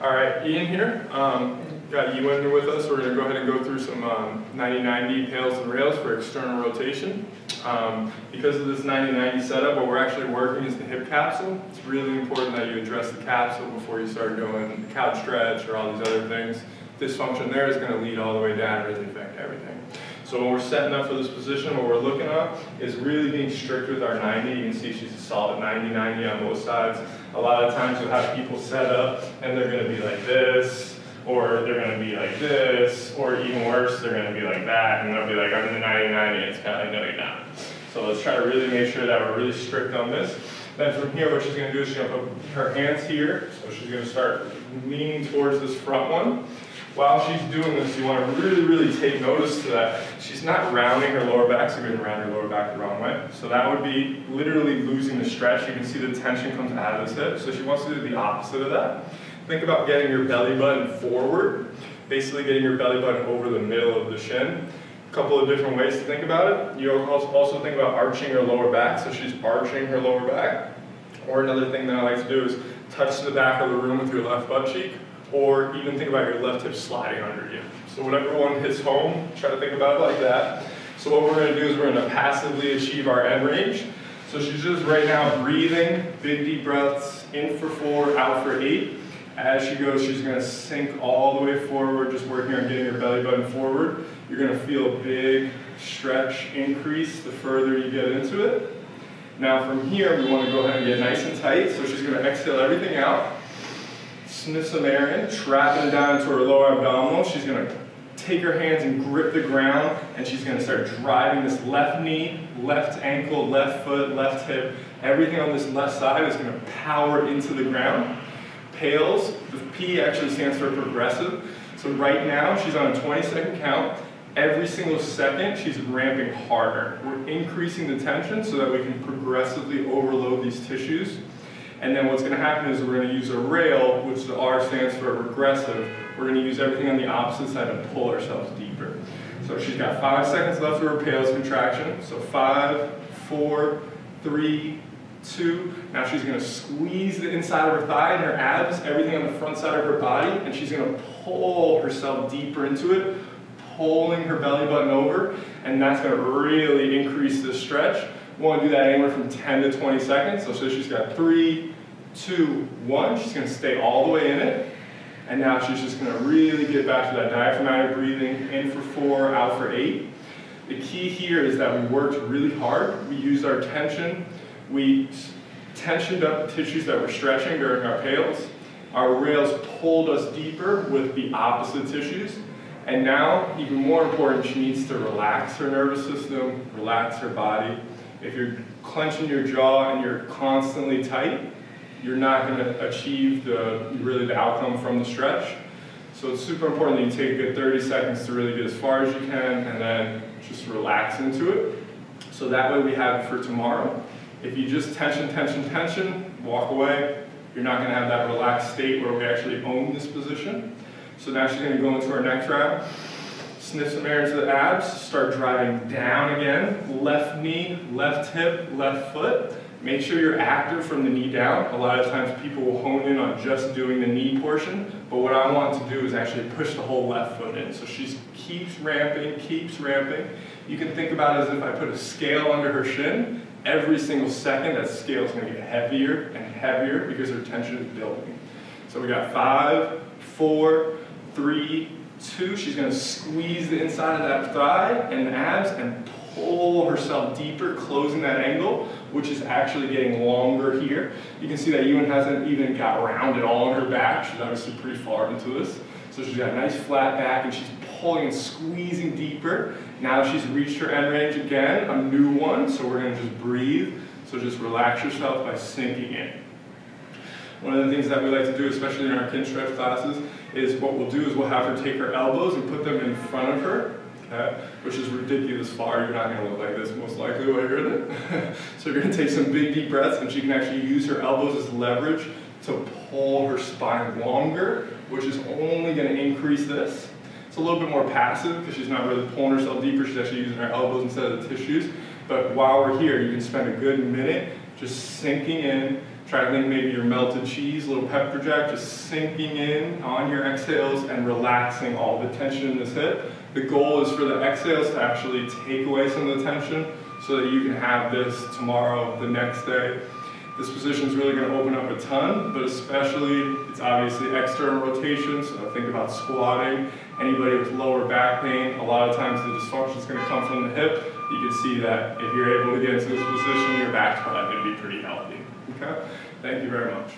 All right, Ian here. Got Ewan with us. We're going to go ahead and go through some 90-90 pails and rails for external rotation. Because of this 90-90 setup, what we're actually working is the hip capsule. It's really important that you address the capsule before you start doing the couch stretch or all these other things. Dysfunction there is going to lead all the way down and really affect everything. So when we're setting up for this position, what we're looking at is really being strict with our 90. You can see she's a solid 90-90 on both sides. A lot of times you'll have people set up and they're going to be like this, or they're going to be like this, or even worse, they're going to be like that, and they'll be like, I'm in the 90-90, it's kind of like, no, you're not. So let's try to really make sure that we're really strict on this. Then from here, what she's going to do is she's going to put her hands here, so she's going to start leaning towards this front one. While she's doing this, you want to really, really take notice to that. She's not rounding her lower back, so you're going to round her lower back the wrong way. So that would be literally losing the stretch. You can see the tension comes out of this hip. So she wants to do the opposite of that. Think about getting your belly button forward, basically getting your belly button over the middle of the shin. A couple of different ways to think about it. You also think about arching her lower back, so she's arching her lower back. Or another thing that I like to do is touch the back of the room with your left butt cheek, or even think about your left hip sliding under you. So whatever one hits home, try to think about it like that. So what we're going to do is we're going to passively achieve our end range. So she's just right now breathing, big deep breaths, in for 4, out for 8. As she goes, she's going to sink all the way forward, just working on getting her belly button forward. You're going to feel a big stretch increase the further you get into it. Now from here, we want to go ahead and get nice and tight. So she's going to exhale everything out. Sniff some air in, trapping it down into her lower abdominal. She's going to take her hands and grip the ground, and she's going to start driving this left knee, left ankle, left foot, left hip. Everything on this left side is going to power into the ground. Pails, the P actually stands for progressive. So right now, she's on a 20-second count. Every single second, she's ramping harder. We're increasing the tension so that we can progressively overload these tissues. And then what's going to happen is we're going to use a rail, which the R stands for regressive. We're going to use everything on the opposite side to pull ourselves deeper. So she's got 5 seconds left for her pails contraction. So 5, 4, 3, 2. Now she's going to squeeze the inside of her thigh and her abs, everything on the front side of her body, and she's going to pull herself deeper into it, pulling her belly button over, and that's going to really increase the stretch. We want to do that anywhere from 10 to 20 seconds. So she's got 3, 2, 1. She's going to stay all the way in it. And now she's just going to really get back to that diaphragmatic breathing, in for 4, out for 8. The key here is that we worked really hard. We used our tension. We tensioned up the tissues that were stretching during our pails. Our rails pulled us deeper with the opposite tissues. And now, even more important, she needs to relax her nervous system, relax her body. If you're clenching your jaw and you're constantly tight, you're not going to achieve really the outcome from the stretch. So it's super important that you take a good 30 seconds to really get as far as you can and then just relax into it. So that way we have it for tomorrow. If you just tension, walk away, you're not going to have that relaxed state where we actually own this position. So now she's going to go into our next round. Sniff some air into the abs, start driving down again. Left knee, left hip, left foot. Make sure you're active from the knee down. A lot of times people will hone in on just doing the knee portion, but what I want to do is actually push the whole left foot in. So she keeps ramping, keeps ramping. You can think about it as if I put a scale under her shin. Every single second, that scale is going to get heavier and heavier because her tension is building. So we got 5, 4, 3, 2, she's going to squeeze the inside of that thigh and the abs and pull herself deeper, closing that angle, which is actually getting longer here. You can see that Ewan hasn't even got rounded all on her back. She's obviously pretty far into this. So she's got a nice flat back and she's pulling and squeezing deeper. Now she's reached her end range again, a new one, so we're going to just breathe. So just relax yourself by sinking in. One of the things that we like to do, especially in our Kinstretch classes, is what we'll do is we'll have her take her elbows and put them in front of her, okay? Which is ridiculous far. You're not going to look like this most likely while you're in it. So you're going to take some big deep breaths, and she can actually use her elbows as leverage to pull her spine longer, which is only going to increase this. It's a little bit more passive because she's not really pulling herself deeper. She's actually using her elbows instead of the tissues. But while we're here, you can spend a good minute just sinking in, Try to think maybe your melted cheese, little pepper jack, just sinking in on your exhales and relaxing all the tension in this hip. The goal is for the exhales to actually take away some of the tension so that you can have this tomorrow, the next day. This position is really going to open up a ton, but especially it's obviously external rotation, so think about squatting. Anybody with lower back pain, a lot of times the dysfunction is going to come from the hip. You can see that if you're able to get into this position, your back's probably going to be pretty healthy. Okay? Thank you very much.